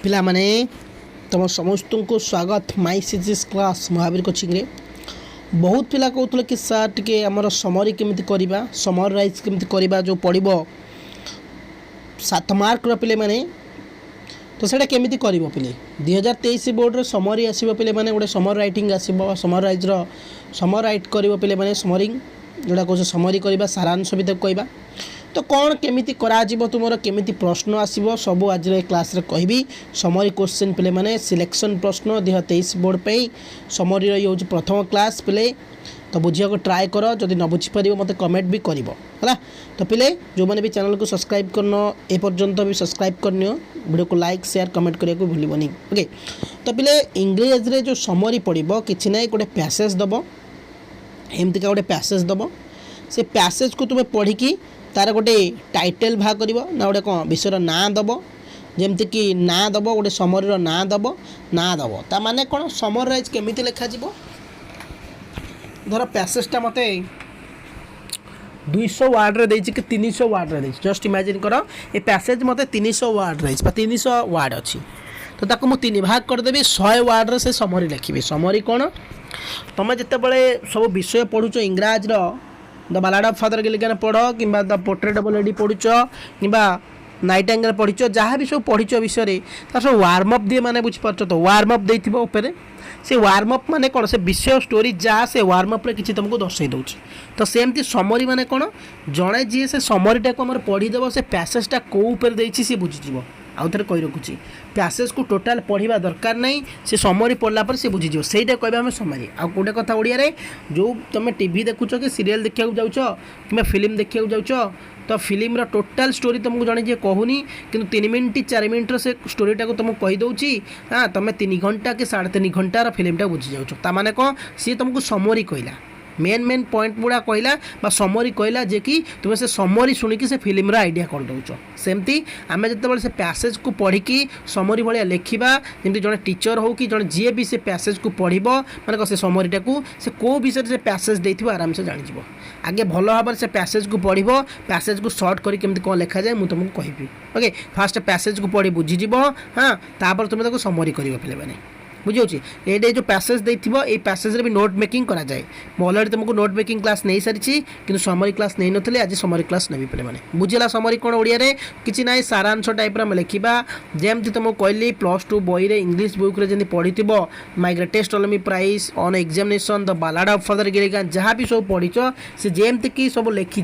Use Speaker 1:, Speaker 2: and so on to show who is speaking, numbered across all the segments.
Speaker 1: पिला माने तुम समस्त को स्वागत माई सीजीएस क्लास महावीर कोचिंग रे। बहुत पिला कहते कि सार टी आमर समरी केमी करवा समराइज केमी करवा जो पड़ो 7 मार्क पिले माने तो सेटा केमी कर पिले 2023 बोर्ड रे समरी आसो पिले माने गोटे समर राइटिंग आसो समराइज समर राइट कर पिले माने समरिंग जोड़ा कह समरी करवा सारांश भी कहवा तो कौन केमिति कराजिबो तुमर केमिति प्रश्न आसीबो सब आज क्लास रे कहबी। समरी क्वेश्चन पिले माने सिलेक्शन प्रश्न 2023 बोर्ड पे समरी रे होची प्रथम क्लास पिले तो बुझिया को ट्राई करो जदि न बुझी परिबो मते कमेंट भी करिवो हला। तो पिले जो माने भी चैनल को सब्सक्राइब करनो ए पर्यंत भी सब्सक्राइब करनियो वीडियो को लाइक शेयर कमेंट करिया को भूलिबोनी ओके। तो पिले इंग्लिश रे जो समरी पड़िबो किछि नै गोटे पैसेज दबो एमति का गोटे पैसेज दबो से पैसेज को तुमे पढ़ी की तार गोटे टाइटल भाग कर ना गोटे कौन विषय ना दब जमती कि ना दब गोटे समरी ना दब ना दब ता माने कौन समराइज केमी लिखा धर पैसेजटा मत 200 वार्ड रे कि 300 वार्ड रे जस्ट इमेजिन कर ये पैसेज मत 300 वार्ड रे 300 वार्ड अच्छी तो ताको मु 3 भाग करदेवी 100 वार्ड रे से समरी लिखी। समरी कौन तुम जिते बड़े सब विषय पढ़ुच इंग्राज the ballad of Father Gilligan पढ़ कि द पोर्ट्रेट ऑफ लेडी पढ़ुच कि नाइटिंगेल पढ़िच जहाँ भी सब पढ़िच विषय तार सब वार्म अप दिए मैंने बुझीपार तो वार्म अप देते से वार्म अप माने कौन से विषय स्टोरी जहाँ से वार्म अप किसी तुमको दर्शाई दूसरी तो सेमती समरी माने कौन जड़े जी से समरीटा को आम पढ़ीदेव से पैसेजटा कौपर सी बुझीज आउ थे कही रखुची पैसेज को टोटाल पढ़ा दरकार नहीं से समरी पढ़ला पर से बुझीज सहीटा कहवा आम समरी आउ गोटे कथा ओडिया रे जो तुम टीवी देखुच कि सीरियल देखा जाऊँ कि फिल्म देखा जाऊँ तो फिल्म टोटाल स्टोरी तुमको जड़े जी कहूनी कि 3 मिनट 4 मिनट से स्टोरीटा को तुमको कहीदे हाँ तुम 3 घंटा कि 3.5 घंटार फिल्मटा बुझी जाऊँ ताने कौन सी तुमको समरी कहला मेन पॉइंट गुड़ा कहला समरी कहला जे कि तुम से समरी शुणिकी से फिल्म आइडिया कर दौच सेमती आम जो से पैसेज को पढ़ी समरी भाया लिखा जमी जड़े टीचर हो कि जड़े जी भी से पैसेज को पढ़ब माने से समरीटा को से कौ विषय से पैसेज देथिबो आराम से जान आगे भल भाव से पैसेज को पढ़ब पैसेज को सर्ट करी केमती कौन लिखा जाए मुझे तुमको कहबी ओके। फास्ट पैसेज को पढ़ी बुझीज हाँ तापर तुम समरी कर पे मैंने बुझे ये जो पैसेज देथिबो ए पैसेज रे भी नोट मेकिंग करा जाए मैं ऑलरेडी तुमको नोट मेकिंग क्लास नहीं सारी कि समरी क्लास नहीं नथले आज समरी क्लास नेबी पे मैंने बुझेला समरी कौन ओडिया रे किछि नाई सारांश टाइप रे लिखा जेमती तुमको कहली +2 बई रे इंग्लिश बुक रे जंती पढ़ीथिबो माय ग्रेटेस्ट ओलमी prize on examination the ballad of Father Gilligan जहाँ भी सब पढ़ीच से जेमती कि सब लिखी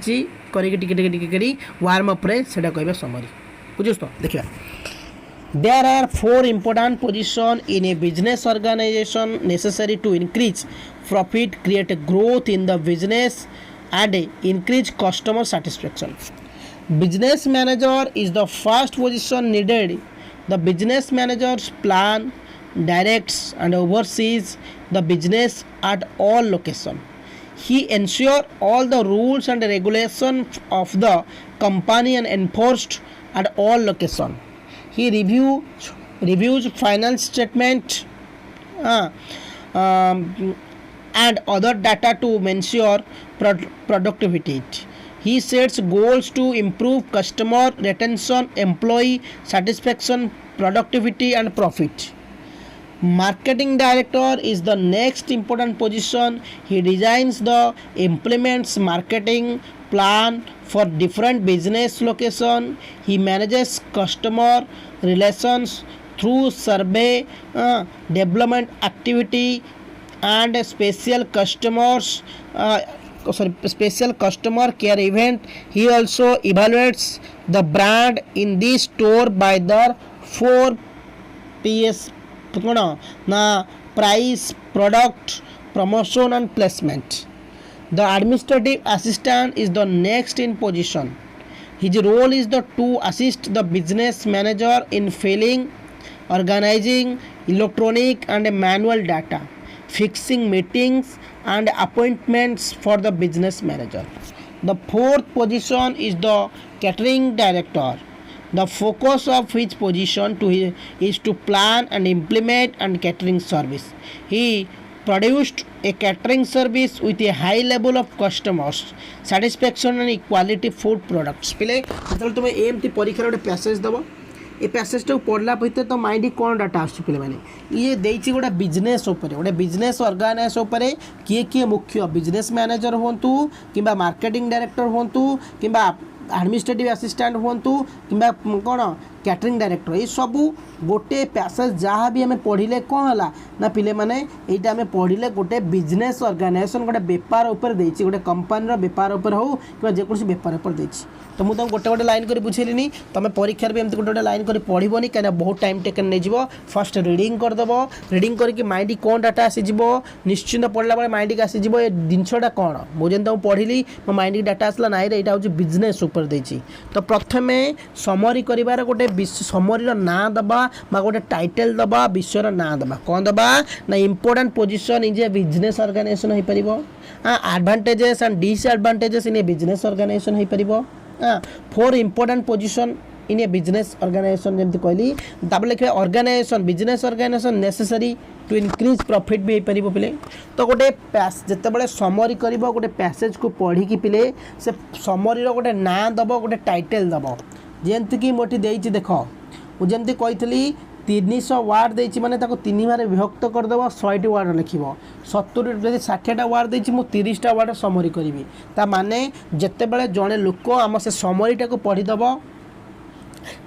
Speaker 1: करी टिके वार्म अप रे सेटा कहबा समरी बुझुस तो देखिया। There are 4 important positions in a business organization necessary to increase profit, create growth in the business, and increase customer satisfaction. Business manager is the first position needed. The business manager's plan, directs, and oversees the business at all locations. He ensures all the rules and regulations of the company and enforced at all locations. He reviews finance statement and other data to ensure productivity. He sets goals to improve customer retention, employee satisfaction, productivity, and profit. Marketing director is the next important position. He designs the implements marketing plan for different business location. He manages customer relations through survey, development activity, and special customer care event. He also evaluates the brand in the store by the 4 Ps price, product, promotion, and placement. The administrative assistant is the next in position. His role is to assist the business manager in filling, organizing electronic and manual data, fixing meetings and appointments for the business manager. The 4th position is the catering director. The focus of his position is to plan and implement and catering service. He produced a catering service with a high level of customers satisfaction and quality food products. पिले जेतल तुम एमती परीक्षा रे passage दबो a passage पढ़ला भितर तो mind कौन डाटा आस पे ये देती गोटे बिजनेस गोटे बिजनेस ऑर्गेनाइज किए किए मुख्य बिजनेस मैनेजर हूँ कि मार्केटिंग डायरेक्टर हूँ कि एडमिनिस्ट्रेटिव असिस्टेंट हूँ कि कौन कैटरिंग डायरेक्टर ये सबू गोटे पैसेज जहाँ भी आम पढ़ले कौन है ना पिले मैंने यहाँ आम पढ़ले गोटे बिजनेस ऑर्गेनाइजेशन गोटे बेपार उपर देती गोटे कंपानी बेपार उपर हो कि जेकोसी बेपार उपर देती तो मुझे गोटे गोटे लाइन कर बुझेली तुम परीक्षा भी एमती गोटे गोटे लाइन कर पढ़नी कहीं बहुत टाइम टेकन नहीं फर्स्ट रीडिंग करदेव रीडिंग करके माइंड कौन डाटा आसीज निश्चिंत पढ़ला बेले माइंड की आसीज ये जिनटा कौन मुझे तुम पढ़ी मो माइंड की डाटा आसला ना यहाँ हूँ बिजनेस उपर देती तो प्रथम समरी कर गोटे समरी ना दबा गोटे टाइटल दबा विषय ना दबा कौन दबा ना important position is a business organization हो पार advantages and disadvantages in a business organization हो पार 4 important position in a business organization जमी कहली तापर लिखे organization business organization necessary to increase profit भी हो पार पिले तो गोटे जिते समरी कर गोटे पैसेज को पढ़ी पिले से समरी गोटे ना दब गोटे टाइटल दब जमीक मोटी देती देख मुझे कही 300 वार्ड देती माने 3 बार विभक्त करदेव 100 वार्ड लिख 70 जब 60टा वार्ड देती मुझे 30टा वार्ड समरी करी ता माने जिते बड़े जड़े लोक आम से समरीटा को पढ़ीदेव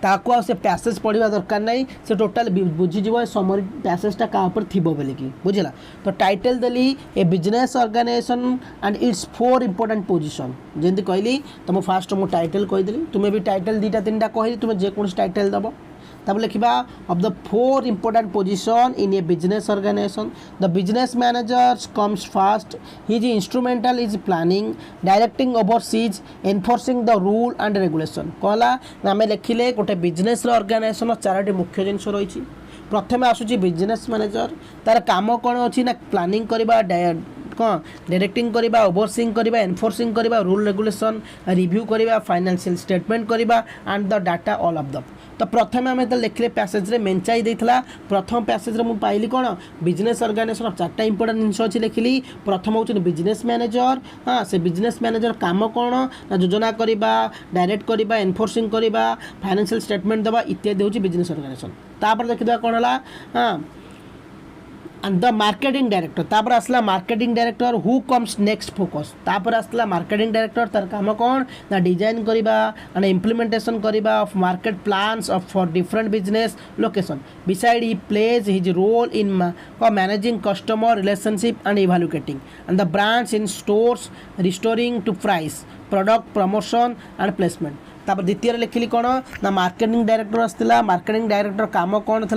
Speaker 1: ताको से पैसेज पढ़ा दरकार नहीं से टोटाल बुझीज समरी पैसेजटा क्या थी बोलिकी बुझला तो टाइटल देली a business organization and its 4 important position जमी कहली तो मुझे फास्ट मुझे टाइटल कहीदेली तुम्हें भी टाइटल 2टा 3टा कहली तुम्हें जेकोसी टाइटल दब तब लिखा of the 4 important position in a business organization the business manager comes first he is instrumental is planning directing overseas enforcing the rule and regulation कहला आम लिखिले गोटे बिजनेस ऑर्गेनाइजेशन 4टी मुख्य जिन रही प्रथम आसूची बिजनेस मैनेजर तार काम कौन अच्छी ना प्लानिंग करवा कौन डायरेक्टिंग करवा ओवरसीइंग करवा एनफोर्सिंग करवा रूल रेगुलेशन रिव्यू करवा फाइनेंशियल स्टेटमेंट करवा and the data all of the तो प्रथम आम जो लिखले पैसेज रे मेंचाई देथिला प्रथम पैसेज रे मु पाइली कौन बिजनेस ऑर्गेनाइजेशन 4टा इंपोर्टेंट जिनस अच्छी लिखिली प्रथम हूँ बिजनेस मैनेजर हाँ से बिजनेस मैनेजर काम कौन ना योजना करवा डायरेक्ट करवा एनफोर्सिंग करवा फाइनेंशियल स्टेटमेंट देवा इत्यादि हूँ बिजनेस ऑर्गेनाइजेशन तापर देखिए कौन है हाँ एंड द मार्केटिंग डायरेक्टर तापर आसला marketing director who comes next focus तापर आसला मार्केटिंग डायरेक्टर तार काम कौन ना डिजाइन करवा एंड इम्प्लीमेंटेशन करवा of market plans of for different business location beside he plays his role in managing customer relationship and evaluating and the branch in stores restoring to price product promotion and placement तापर द्वितीय लिखिली कौन ना marketing director आसला marketing director काम कौन था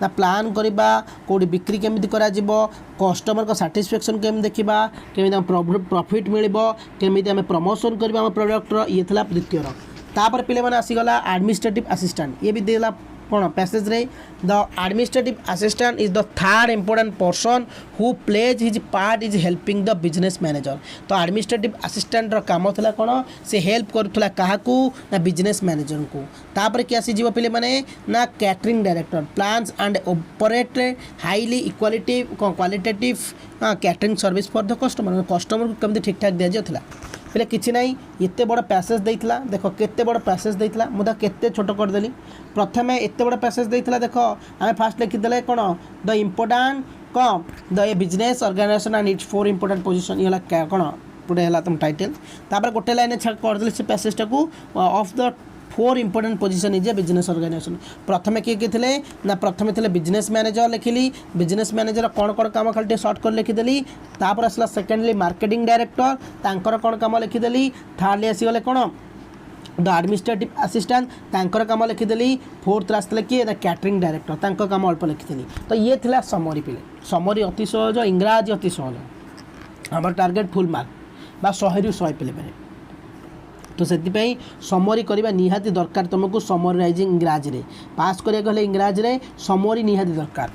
Speaker 1: ना प्लान करवा कौटी बिक्री केमी कस्टमर को साटिस्फैक्शन केमी देखा केमी प्रॉफिट मिल केमी आम प्रमोशन करवा प्रोडक्टर ये था द्वितीय तापर पे मैंने आसीगला एडमिनिस्ट्रेटिव असिस्टेंट ये भी देला कौन पैसेज रे the administrative assistant is the 3rd important person who plays his part is helping the business manager तो एडमिनिस्ट्रेटिव असिस्टेंट रो काम था कौन से हेल्प करुला क्या ना बिजनेस मैनेजर को तापर कि आसीज पे मैंने ना catering director plans and operate highly qualitative catering service for the customer को कमी ठीक ठाक दि जाऊला पहले किसी ना एत बड़ पैसेज देता देख केते बड़ पैसेज देता मुझे केते छोट करदेली प्रथम एत बड़ पैसेज देता देख आम फास्ट लिखिदे कौन द इम्पोर्टाट कौन the a business organization and its 4 important position ये कौन गोटे है तुम टाइटल तापर गोटे लाइन करदेली से पैसेजटा को of the 4 important position is a business organization प्रथम किए किए थे ना प्रथम थे बिजनेस मैनेजर लिखिली बिजनेस मैनेजर कौन कौन काम खाली सर्ट कर लिखिदेली तापर आसला सेकेंडली मार्केटिंग डायरेक्टर तांकर कौन काम लिखिदेली थर्डली आसीगले कौन द एडमिनिस्ट्रेटिव असिस्टेंट तांकर काम लिखिदेली फोर्थ आसते किए द कैटरिंग डायरेक्टर तांकर काम अल्प लिखिदेली तो ये थिला समरी पिले समरी अति सहज इंग्राजी अति सहज आम टार्गेट फुल मार्क बा 100 ରୁ 100 पे तो से समरी करवा निहाती दरकार तुमको समराइजिंग इंग्राजी रे पास करिया गले इंग्राजी रे समरी निहाती दरकार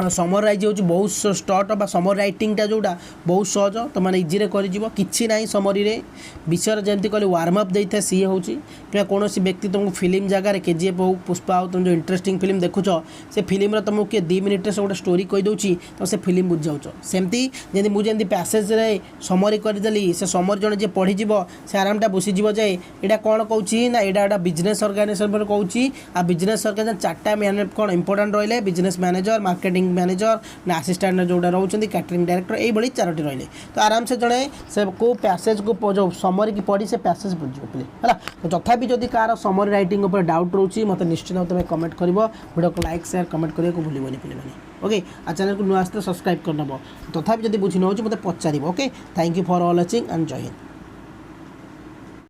Speaker 1: समराइज हो बहुत स्टट बा समर राइटिंगटा जोटा बहुत सहज तो मैंने इजी कि ना समरी विषय जमी कहले वार्म अप देता है सी हूँ कि कौन व्यक्ति तुमको फिल्म जगार केजीएफ हो पुष्पा हो तुम जो इंटरेस्टिंग फिल्म देखुच से फिल्म तुमको किए 2 मिनिट्रे से गोटे स्टोरी कहीदे तुम से फिल्म बुझाऊ सेमती जमी मुझे पैसेज समरी करदेली से समरी जन जी पढ़ी से आरामटा बुझीज जे यहाँ कौन कौन ना यहाँ बिजनेस ऑर्गेनाइजेशन कहूँ आ बिजनेस ऑर्गेनाइजेशन 4टा मैन कौन इंपोर्टाट रही बिजनेस मैनेजर मार्केटिंग मैनेजर ना असिस्टेंट जोड़ा रोचे कैटरिंग डायरेक्टर यही 4टी रही तो आराम से जड़े से को पैसेज को जो समरी की पढ़ी से पैसेज बुझे है तो तथापि जदि कार समरी राइटिंग उपर डाउट रोचे मत निश्चित तुम कमेंट कर वीडियो को लाइक शेयर कमेंट करने को भूल पे ओके आ चैनल को नुआ आसते सब्सक्राइब करनब तथापि जब बुझी न हो मत पचार okay thank you for all watching and जय हिंद।